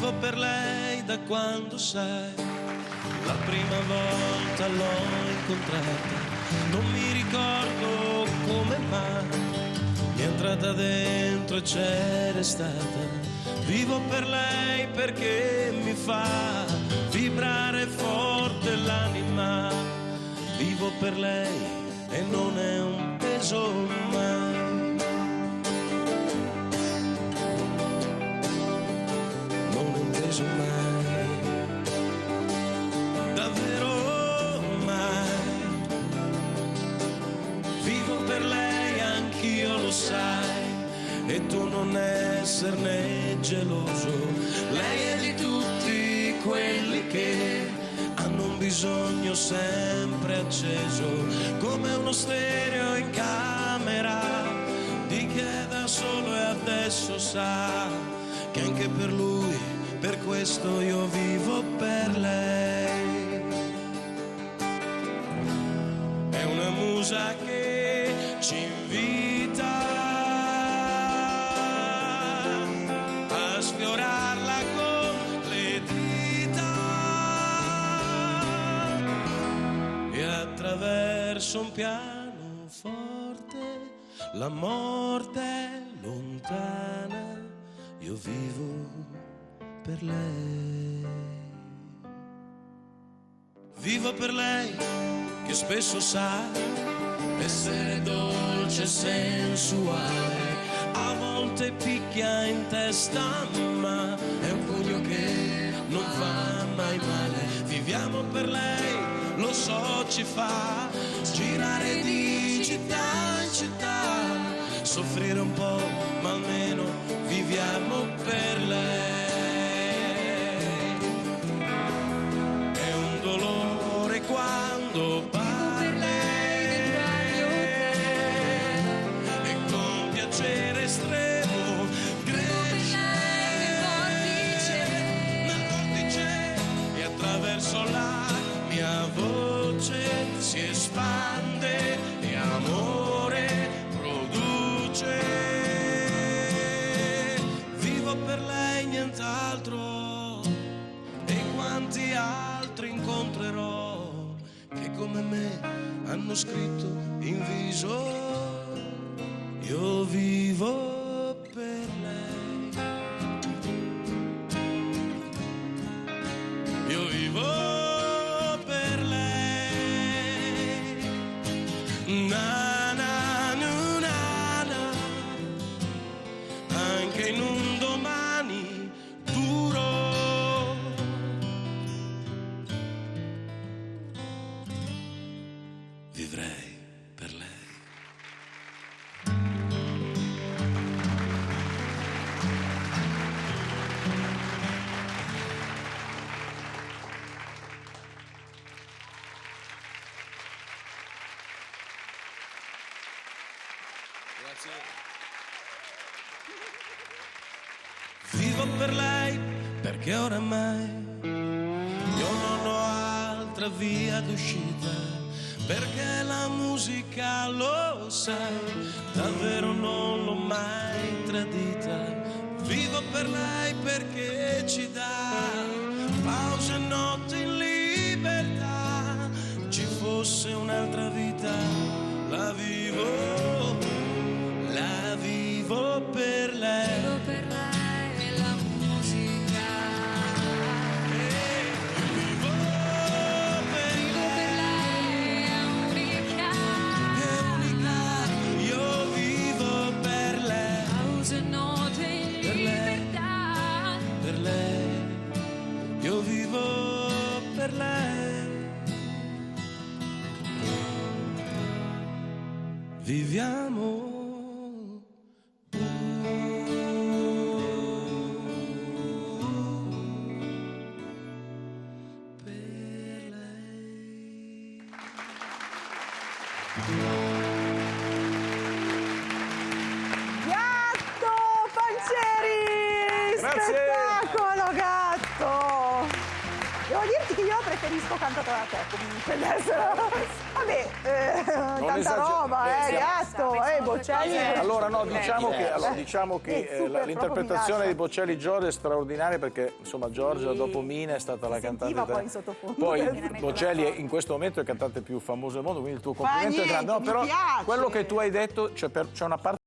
Vivo per lei da quando sai, la prima volta l'ho incontrata, non mi ricordo come mai, mi è entrata dentro e c'è restata. Vivo per lei perché mi fa vibrare forte l'anima. Vivo per lei e non è un peso mai. Non è un peso mai. Davvero mai. Vivo per lei, anch'io lo sai. E tu non esserne geloso. Lei è di tutti quelli che hanno un bisogno sempre acceso, come uno stereo in camera, di che è da solo e adesso sa che anche per lui, per questo io vivo per lei. È una musa che ci invita a sfiorarla con le dita e attraverso un pianoforte la morte è lontana. Io vivo per lei. Vivo per lei che spesso sa essere dolce e sensuale. A volte picchia in testa, ma è un pugno che non fa mai male. Viviamo per lei, lo so, ci fa girare di città in città, soffrire un po', ma almeno viviamo per lei. È un dolore quando parla e con piacere estremo cresce nel vortice e attraverso la mia voce si espande e amore produce. Vivo per lei, nient'altro, e quanti altri incontrerò che come me hanno scritto in viso. Io vivo per lei. Io vivo per lei. Na na nu, na na. Anche in un domani duro. Vivrei per lei. Vivo per lei perché oramai io non ho altra via d'uscita, perché la musica, lo sai, davvero non l'ho mai tradita. Vivo per lei perché ci dà pause e notte in libertà. Ci fosse un'altra vita, la vivo per lei. Vivo per lei la musica. Vivo per lei. È unica. È unica. Io vivo per lei. Pause e note in Per lei. libertà. Per lei. Io vivo per lei. Viviamo per lei. Gatto Pancieri! Grazie. Spettacolo, Gatto! Io dirti che io preferisco Cantatore a te comunque adesso. Vabbè, tanta roba, gatto, Bocelli. Allora no, diciamo che l'interpretazione di Bocelli Giorgio è straordinaria perché insomma Giorgio dopo Mina è stata la cantante. Poi in sottofondo. Poi Bocelli in questo momento è il cantante più famoso del mondo, quindi il tuo complimento è grande. No, però quello che tu hai detto c'è una parte